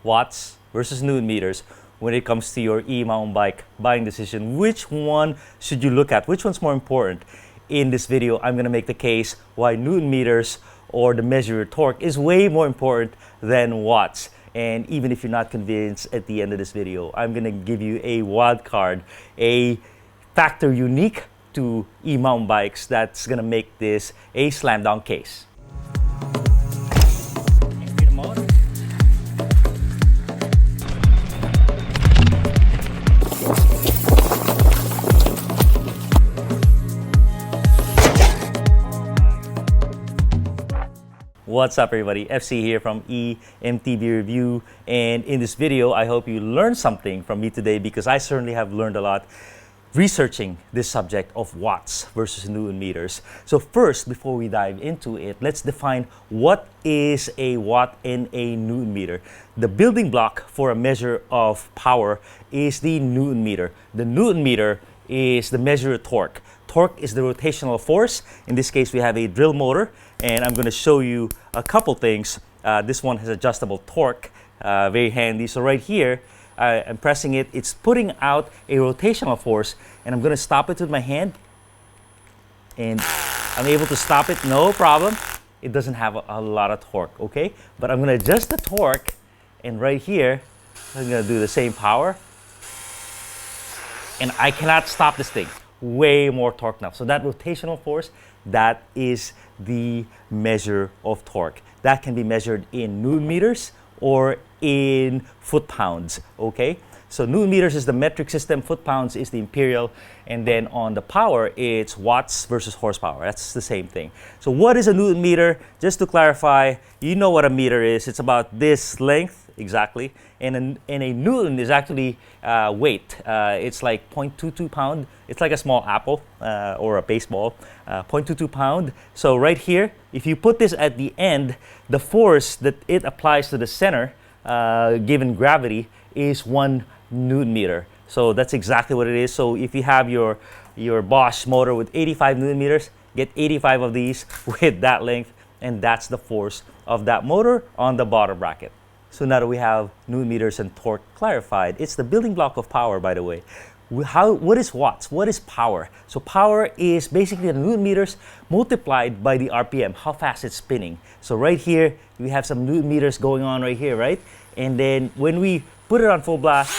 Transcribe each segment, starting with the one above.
watts versus newton meters when it comes to your e-mountain bike buying decision. Which one should you look at? Which one's more important? In this video, I'm gonna make the case why newton meters, or the measure of torque, is way more important than watts. And even if you're not convinced at the end of this video, I'm gonna give you a wild card, a factor unique to e-mountain bikes that's gonna make this a slam dunk case. What's up everybody, FC here from E-MTB Review, and in this video I hope you learned something from me today, because I certainly have learned a lot researching this subject of watts versus newton meters. So first, before we dive into it, let's define what is a watt and a newton meter. The building block for a measure of power is the newton meter. The newton meter is the measure of torque. Torque is the rotational force. In this case, we have a drill motor, and I'm going to show you a couple things. This one has adjustable torque, very handy. So right here, I'm pressing it. It's putting out a rotational force, and I'm going to stop it with my hand, and I'm able to stop it, no problem. It doesn't have a lot of torque, okay? But I'm going to adjust the torque, and right here, I'm going to do the same power, and I cannot stop this thing. Way more torque now. So that rotational force, that is the measure of torque. That can be measured in newton meters or in foot-pounds, okay? So newton meters is the metric system, foot-pounds is the imperial, and then on the power, it's watts versus horsepower. That's the same thing. So what is a newton meter? Just to clarify, you know what a meter is. It's about this length, exactly, and a newton is actually weight. It's like 0.22 pound. It's like a small apple or a baseball, 0.22 pound. So right here, if you put this at the end, the force that it applies to the center, given gravity, is 1 newton meter. So that's exactly what it is. So if you have your Bosch motor with 85 newton meters, get 85 of these with that length, and that's the force of that motor on the bottom bracket. So now that we have newton meters and torque clarified, it's the building block of power, by the way. What is watts? What is power? So power is basically the newton meters multiplied by the RPM, how fast it's spinning. So right here, we have some newton meters going on right here, right? And then when we put it on full blast,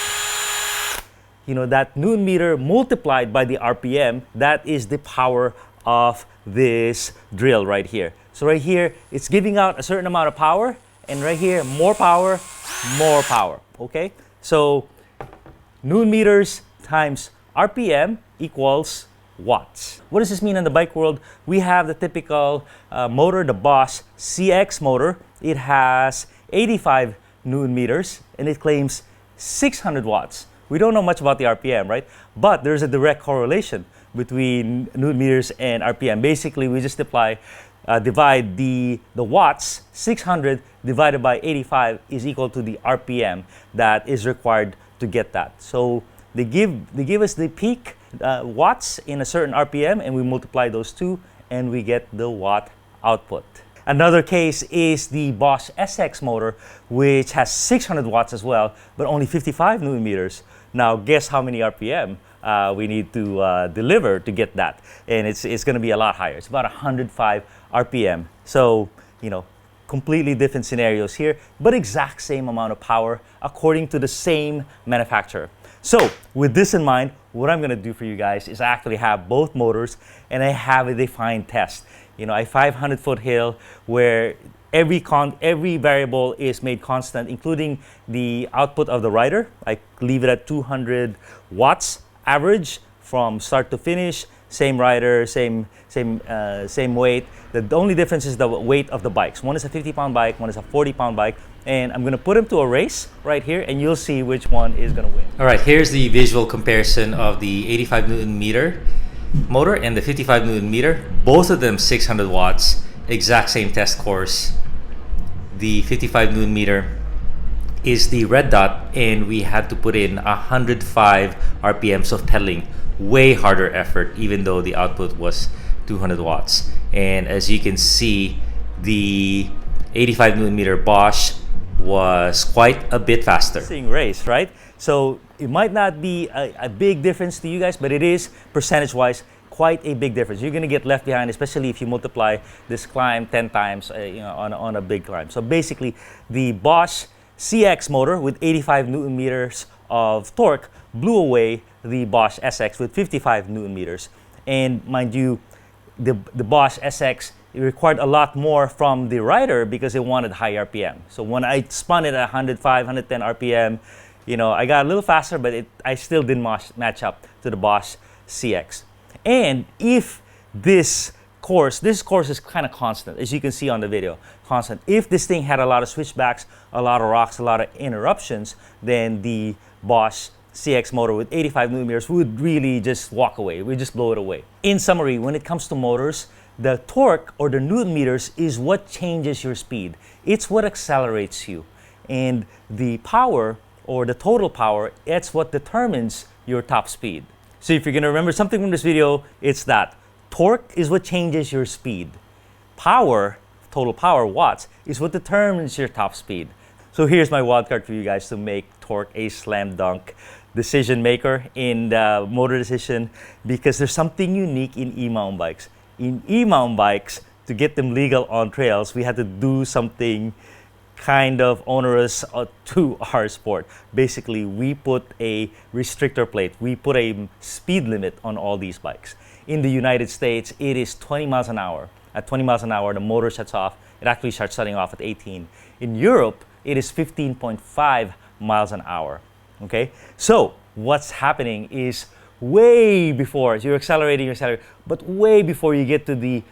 you know, that newton meter multiplied by the RPM, that is the power of this drill right here. So right here, it's giving out a certain amount of power, and right here, more power, okay? So newton meters times RPM equals watts. What does this mean in the bike world? We have the typical motor, the Bosch CX motor. It has 85 newton meters, and it claims 600 watts. We don't know much about the RPM, right? But there's a direct correlation between newton meters and RPM. Basically, we just divide the watts, 600 divided by 85 is equal to the RPM that is required to get that. So they give us the peak watts in a certain RPM, and we multiply those two, and we get the watt output. Another case is the Bosch SX motor, which has 600 watts as well, but only 55 newton meters. Now guess how many RPM we need to deliver to get that, and it's going to be a lot higher. It's about 105 RPM. So, you know, completely different scenarios here, but exact same amount of power according to the same manufacturer. So with this in mind, what I'm going to do for you guys is actually have both motors, and I have a defined test. You know, a 500-foot hill where every variable is made constant, including the output of the rider. I leave it at 200 watts average from start to finish. Same rider, same weight. The only difference is the weight of the bikes. One is a 50-pound bike, one is a 40-pound bike, and I'm gonna put them to a race right here, and you'll see which one is gonna win. All right, here's the visual comparison of the 85 newton meter motor and the 55 newton meter. Both of them 600 watts, exact same test course. The 55 newton meter is the red dot, and we had to put in 105 RPMs of pedaling. Way harder effort, even though the output was 200 watts. And as you can see, the 85 newton meter Bosch was quite a bit faster. Race, right? So it might not be a big difference to you guys, but it is percentage-wise quite a big difference. You're gonna get left behind, especially if you multiply this climb 10 times on a big climb. So basically, the Bosch CX motor with 85 Newton meters of torque blew away the Bosch SX with 55 Newton meters. And mind you, the Bosch SX, it required a lot more from the rider because it wanted high RPM. So when I spun it at 105, 110 RPM, I got a little faster, but I still didn't match up to the Bosch CX. And if this course is kind of constant, as you can see on the video, constant. If this thing had a lot of switchbacks, a lot of rocks, a lot of interruptions, then the Bosch CX motor with 85 Newton meters would really just walk away. We'd just blow it away. In summary, when it comes to motors, the torque or the Newton meters is what changes your speed. It's what accelerates you. And the power or the total power, it's what determines your top speed. So if you're gonna remember something from this video, it's that torque is what changes your speed. Power, total power, watts, is what determines your top speed. So here's my wildcard for you guys to make torque a slam dunk decision maker in the motor decision, because there's something unique in e-mountain bikes. In e-mountain bikes, to get them legal on trails, we had to do something kind of onerous to our sport. Basically, we put a restrictor plate. We put a speed limit on all these bikes. In the United States, it is 20 miles an hour. At 20 miles an hour, the motor shuts off. It actually starts shutting off at 18. In Europe, it is 15.5 miles an hour. Okay? So, what's happening is way before, you're accelerating, but way before you get to the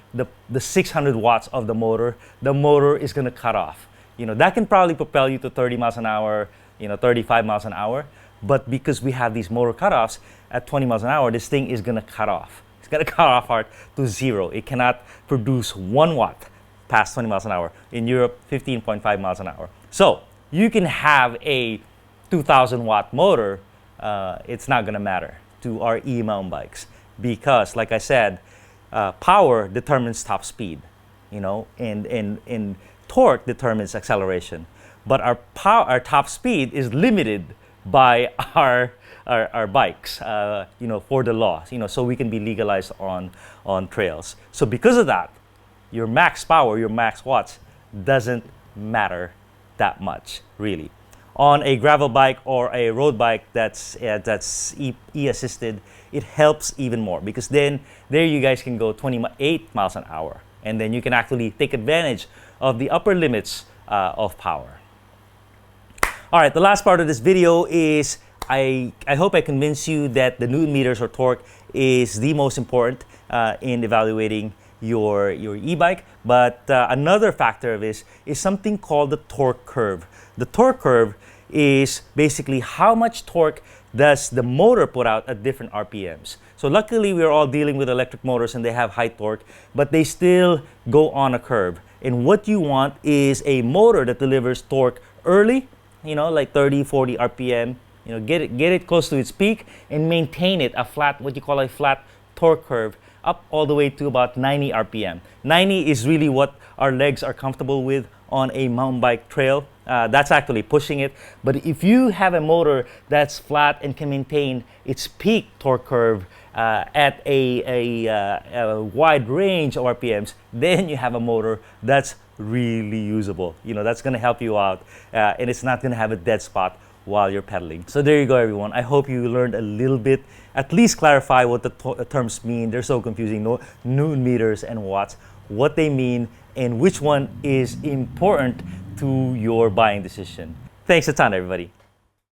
600 watts of the motor is gonna cut off. That can probably propel you to 30 miles an hour, 35 miles an hour. But because we have these motor cutoffs at 20 miles an hour, this thing is gonna cut off. It's gonna cut off hard to zero. It cannot produce 1 watt past 20 miles an hour. In Europe, 15.5 miles an hour. So you can have a 2,000 watt motor, it's not gonna matter to our e-mountain bikes, because like I said, power determines top speed, and torque determines acceleration. But our top speed is limited by our bikes, for the law, so we can be legalized on trails. So because of that, your max power, your max watts doesn't matter that much, really. On a gravel bike or a road bike that's e-assisted, it helps even more, because then there you guys can go 28 miles an hour, and then you can actually take advantage of the upper limits of power. All right, the last part of this video is I hope I convince you that the Newton meters or torque is the most important in evaluating your e-bike. But another factor of this is something called the torque curve. The torque curve is basically how much torque does the motor put out at different RPMs. So luckily, we're all dealing with electric motors and they have high torque, but they still go on a curve. And what you want is a motor that delivers torque early, like 30, 40 RPM, get it close to its peak and maintain it what you call a flat torque curve up all the way to about 90 RPM. 90 is really what our legs are comfortable with on a mountain bike trail. That's actually pushing it. But if you have a motor that's flat and can maintain its peak torque curve at a wide range of RPMs, then you have a motor that's really usable. That's going to help you out, and it's not going to have a dead spot while you're pedaling. So there you go, everyone. I hope you learned a little bit, at least clarify what the terms mean. They're so confusing. Newton meters and watts, what they mean, and which one is important to your buying decision. Thanks a ton, everybody.